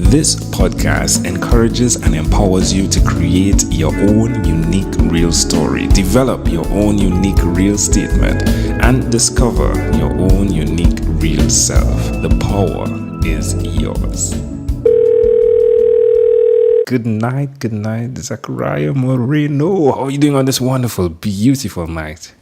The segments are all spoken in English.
This podcast encourages and empowers you to create your own unique real story, develop your own unique real statement, and discover your own unique real self. The power is yours. Good night, Zachariah Moreno. How are you doing on this wonderful, beautiful night?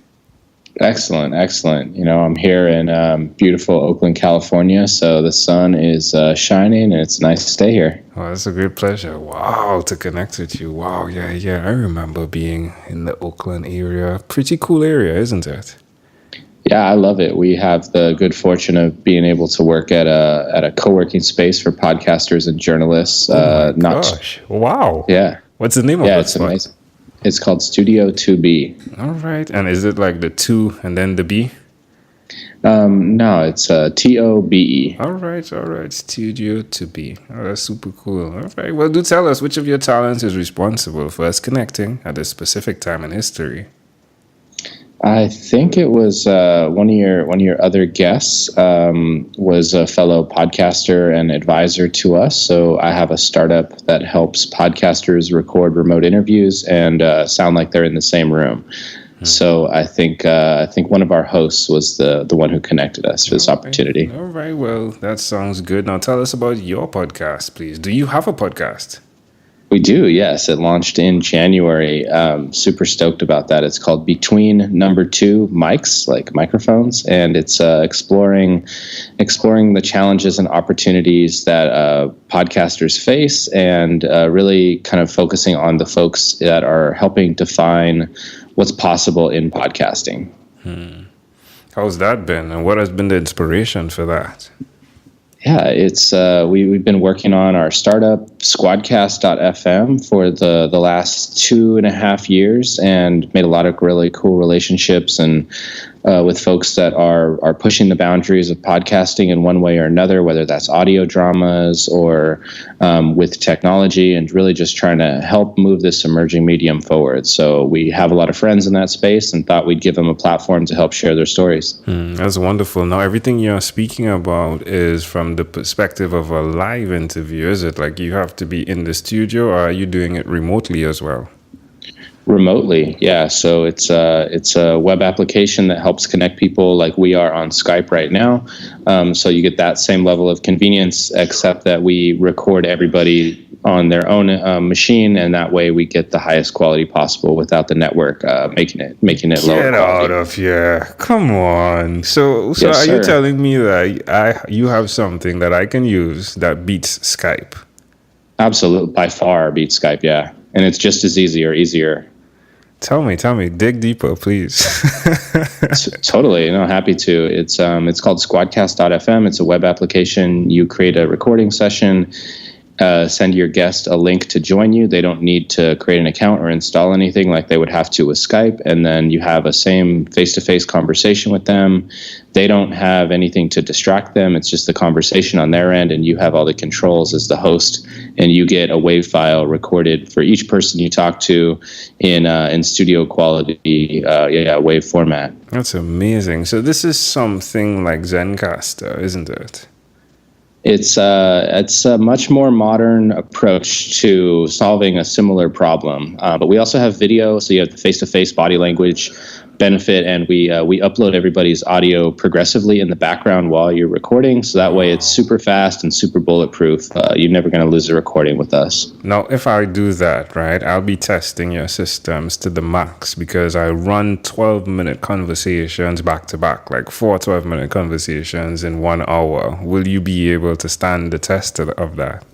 Excellent. I'm here in beautiful Oakland, California, so the sun is shining, and it's nice to stay here. Oh, it's a great pleasure. Wow, to connect with you. Wow, yeah. I remember being in the Oakland area. Pretty cool area, isn't it? Yeah, I love it. We have the good fortune of being able to work at a co-working space for podcasters and journalists. Gosh, wow. Yeah. What's the name of it? It's amazing. It's called Studio 2B. All right. And is it like the 2 and then the B? No, it's TOBE. All right. Studio 2B. Oh, that's super cool. All right. Well, do tell us which of your talents is responsible for us connecting at a specific time in history. I think it was one of your other guests was a fellow podcaster and advisor to us. So I have a startup that helps podcasters record remote interviews and sound like they're in the same room. So I think one of our hosts was the one who connected us for this opportunity. All right. Well, that sounds good. Now tell us about your podcast, please. Do you have a podcast? We do, yes. It launched in January. Super stoked about that. It's called Between Number Two Mics, like microphones, and it's exploring the challenges and opportunities that podcasters face, and really kind of focusing on the folks that are helping define what's possible in podcasting. How's that been, and what has been the inspiration for that? Yeah, it's we've been working on our startup SquadCast.fm for the last 2.5 years, and made a lot of really cool relationships and with folks that are pushing the boundaries of podcasting in one way or another, whether that's audio dramas or with technology, and really just trying to help move this emerging medium forward. So we have a lot of friends in that space and thought we'd give them a platform to help share their stories. That's wonderful. Now, everything you're speaking about is from the perspective of a live interview. Is it like you have to be in the studio, or are you doing it remotely as well? Remotely, yeah. So it's a web application that helps connect people like we are on Skype right now. So you get that same level of convenience, except that we record everybody on their own machine, and that way we get the highest quality possible without the network making it lower Get quality. out of here! Come on. So Yes, are sir. you telling me that you have something that I can use that beats Skype? Absolutely, by far beats Skype, yeah. And it's just as easy or easier. Tell me, dig deeper, please. Totally, happy to. It's called SquadCast.fm. It's a web application. You create a recording session, send your guest a link to join you. They don't need to create an account or install anything like they would have to with Skype. And then you have a same face-to-face conversation with them. They don't have anything to distract them. It's just the conversation on their end, and you have all the controls as the host, and you get a WAV file recorded for each person you talk to in studio quality WAV format. That's amazing. So this is something like Zencaster, isn't it? It's a much more modern approach to solving a similar problem. But we also have video, so you have the face-to-face body language benefit, and we upload everybody's audio progressively in the background while you're recording, so that way it's super fast and super bulletproof. You're never going to lose a recording with us. Now, if I do that, right, I'll be testing your systems to the max, because I run 12-minute conversations back to back, like 4 12-minute conversations in 1 hour. Will you be able to stand the test of that?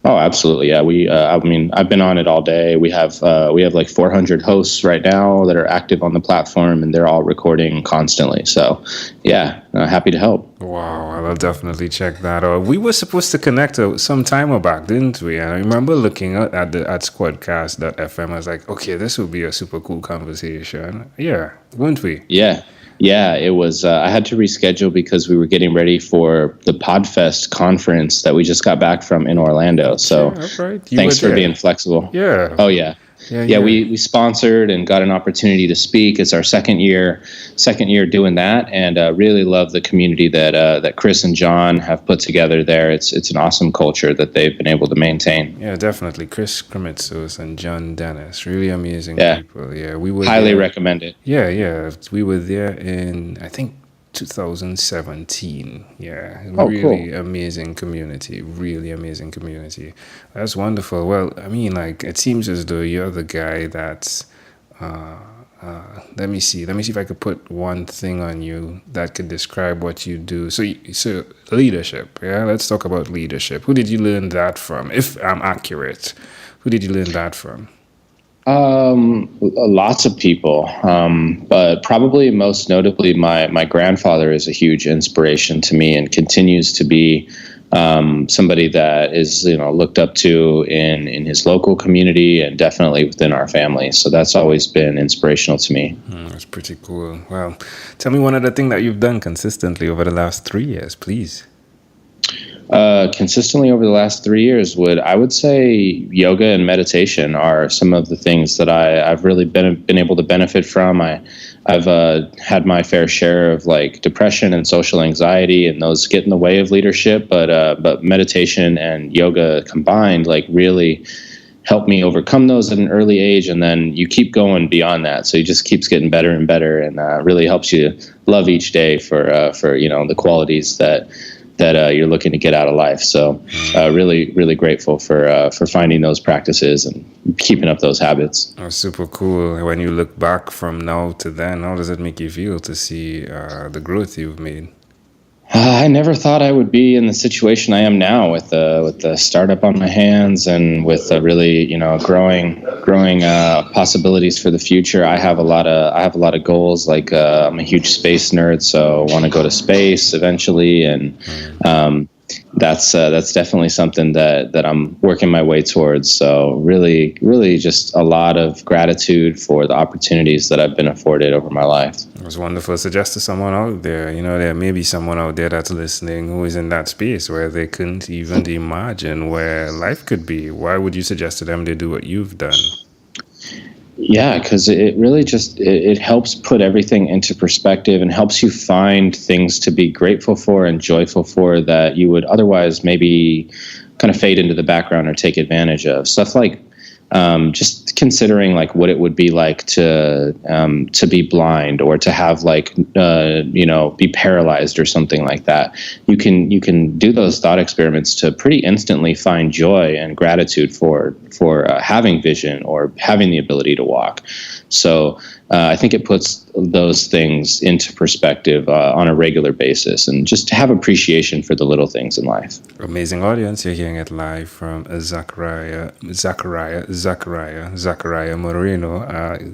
Oh, absolutely. Yeah. I've been on it all day. We have like 400 hosts right now that are active on the platform, and they're all recording constantly. So yeah, happy to help. Wow. I'll definitely check that out. We were supposed to connect some time back, didn't we? And I remember looking at SquadCast.fm. I was like, okay, this will be a super cool conversation. Yeah. Wouldn't we? Yeah, it was. I had to reschedule because we were getting ready for the PodFest conference that we just got back from in Orlando. So right. thanks for being flexible. Yeah. Oh, yeah. Yeah, we sponsored and got an opportunity to speak. It's our second year doing that, and really love the community that Chris and John have put together there. It's an awesome culture that they've been able to maintain. Yeah, definitely. Chris Krimitsos and John Dennis, really amazing Yeah. people. Yeah, we were Highly there. recommend it. Yeah, we were there in, I think, 2017. Yeah, Oh, really cool. amazing community. Really amazing community. That's wonderful. Well, I mean, like, it seems as though you're the guy that's. Let me see if I could put one thing on you that could describe what you do. So leadership. Yeah, let's talk about leadership. Who did you learn that from? If I'm accurate, who did you learn that from? Lots of people, but probably most notably, my grandfather is a huge inspiration to me and continues to be somebody that is looked up to in his local community and definitely within our family. So that's always been inspirational to me. That's pretty cool. Well, tell me one other thing that you've done consistently over the last 3 years, please. Consistently over the last 3 years, I would say yoga and meditation are some of the things that I've really been able to benefit from. I've had my fair share of like depression and social anxiety, and those get in the way of leadership. But meditation and yoga combined, like, really helped me overcome those at an early age, and then you keep going beyond that. So it just keeps getting better and better, and really helps you love each day for the qualities that you're looking to get out of life. So really, really grateful for finding those practices and keeping up those habits. Oh, super cool. When you look back from now to then, how does it make you feel to see the growth you've made? I never thought I would be in the situation I am now with the startup on my hands and with really growing possibilities for the future. I have a lot of goals. Like I'm a huge space nerd, so I want to go to space eventually, and that's definitely something that I'm working my way towards. So really, really just a lot of gratitude for the opportunities that I've been afforded over my life. It was wonderful. Suggest to someone out there, there may be someone out there that's listening who is in that space where they couldn't even imagine where life could be. Why would you suggest to them they do what you've done? Yeah, because it really just it helps put everything into perspective and helps you find things to be grateful for and joyful for that you would otherwise maybe kind of fade into the background or take advantage of. Stuff like just considering like what it would be like to be blind or to have like be paralyzed or something like that. You can do those thought experiments to pretty instantly find joy and gratitude for having vision or having the ability to walk. So I think it puts those things into perspective on a regular basis, and just to have appreciation for the little things in life. Amazing audience, you're hearing it live from Zachariah Moreno.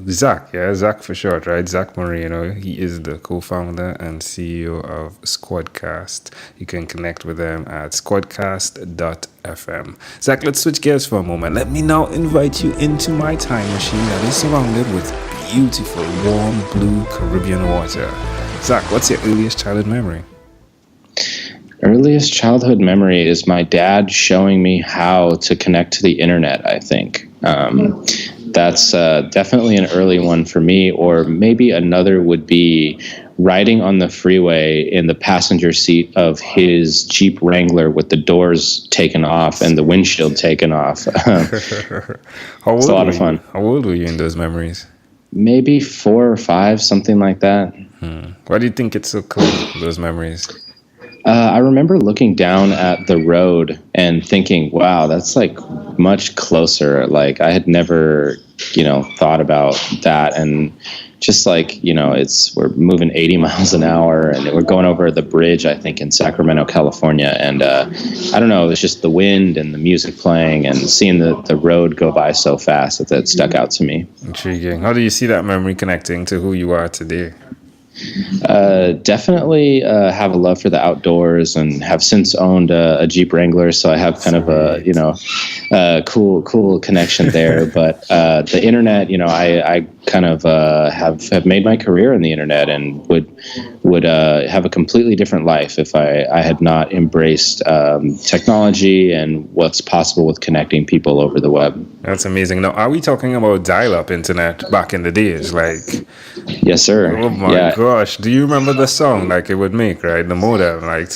Zach for short, right? Zach Moreno. He is the co-founder and CEO of SquadCast. You can connect with them at SquadCast.fm. Zach, let's switch gears for a moment. Let me now invite you into my time machine that is surrounded with beautiful, warm, blue Caribbean water. Zach, what's your earliest childhood memory? Earliest childhood memory is my dad showing me how to connect to the internet, I think. That's definitely an early one for me, or maybe another would be riding on the freeway in the passenger seat of his Jeep Wrangler with the doors taken off and the windshield taken off. It's a lot of fun. How old were you in those memories? Maybe 4 or 5, something like that. Why do you think it's so cool, those memories? I remember looking down at the road and thinking, wow, that's like much closer. Like I had never, thought about that. And just like, we're moving 80 miles an hour and we're going over the bridge, I think, in Sacramento, California. And I don't know, it was just the wind and the music playing and seeing the road go by so fast that stuck out to me. Intriguing. How do you see that memory connecting to who you are today? Definitely have a love for the outdoors, and have since owned a Jeep Wrangler, so I have kind of a cool connection there. But the internet, I kind of have made my career in the internet, and would have a completely different life if I had not embraced technology and what's possible with connecting people over the web. That's amazing. Now, are we talking about dial-up internet back in the days? Like, yes, sir. Oh my gosh! Do you remember the song like it would make, right? The modem, like,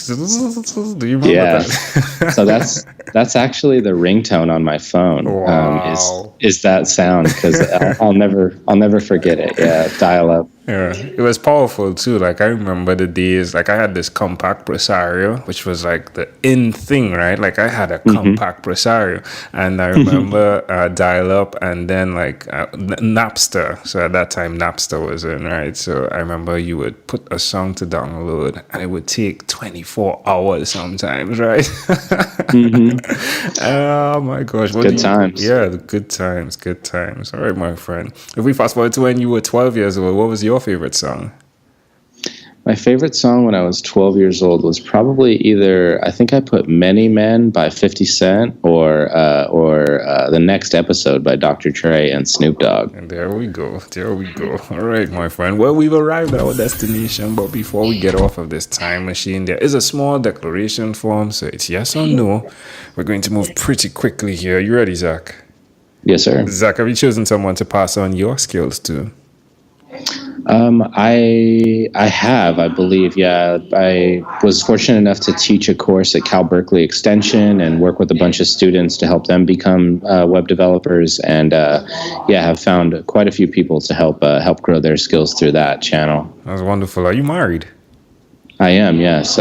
do you remember that? So that's actually the ringtone on my phone. Wow. Is that sound, because I'll never forget it. Yeah, dial up. Yeah, it was powerful too. Like, I remember the days, like, I had this compact Presario, which was like the in thing, right? Like, I had a compact Presario, and I remember dial up, and then like Napster. So at that time, Napster was in, right? So I remember you would put a song to download, and it would take 24 hours sometimes, right? Oh my gosh! Good times. Yeah, the good times. All right, my friend. If we fast forward to when you were 12 years old, what was your favorite song? My favorite song when I was 12 years old was probably either, I think I put Many Men by 50 Cent or The Next Episode by Dr. Dre and Snoop Dogg. And there we go. All right, my friend. Well, we've arrived at our destination, but before we get off of this time machine, there is a small declaration form, so it's yes or no. We're going to move pretty quickly here. You ready, Zach? Yes, sir. Zach, have you chosen someone to pass on your skills to? I have, I believe. Yeah, I was fortunate enough to teach a course at Cal Berkeley Extension and work with a bunch of students to help them become web developers, and have found quite a few people to help grow their skills through that channel. That's wonderful. Are you married? I am, yes.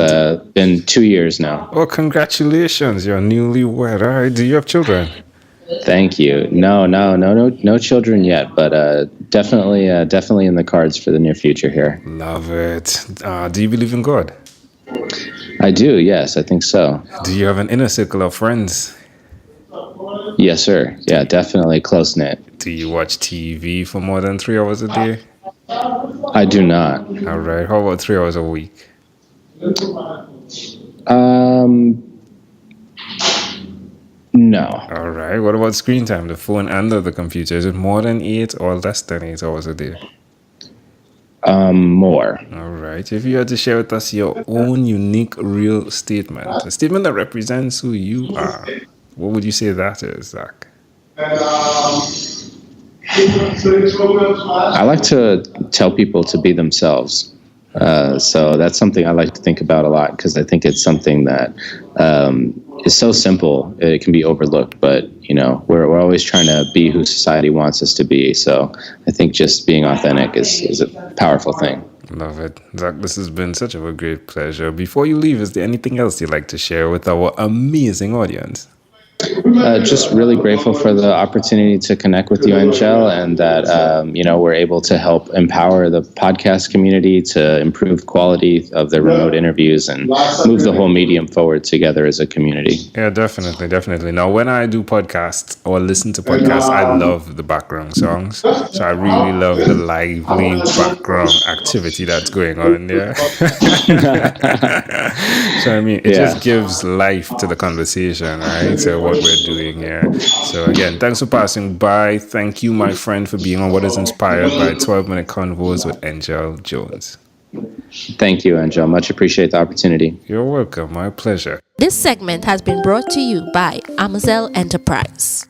Been 2 years now. Oh, congratulations! You're newlywed. All right. Do you have children? Thank you. No children yet, but definitely in the cards for the near future here. Love it. Do you believe in God? I do. Yes, I think so. Do you have an inner circle of friends? Yes, sir. Yeah, definitely close knit. Do you watch TV for more than 3 hours a day? I do not. All right. How about 3 hours a week? No. All right. What about screen time, the phone and the computer? Is it more than 8 or less than 8 hours a day? More. All right. If you had to share with us your own unique real statement, a statement that represents who you are, what would you say that is, Zach? I like to tell people to be themselves. So that's something I like to think about a lot, because I think it's something that is so simple it can be overlooked. But we're always trying to be who society wants us to be. So I think just being authentic is a powerful thing. Love it. Zach, this has been such a great pleasure. Before you leave, is there anything else you'd like to share with our amazing audience? Just really grateful for the opportunity to connect with you, Angel, and that we're able to help empower the podcast community to improve quality of their remote interviews and move the whole medium forward together as a community. Yeah, definitely. Now, when I do podcasts or listen to podcasts, I love the background songs. So I really love the lively background activity that's going on there. So I mean, it just gives life to the conversation, right? So what we're doing here. So again, thanks for passing by. Thank you, my friend, for being on What Is Inspired by 12-Minute Convos with Angel Jones. Thank you, Angel. Much appreciate the opportunity. You're welcome. My pleasure. This segment has been brought to you by Amazon Enterprise.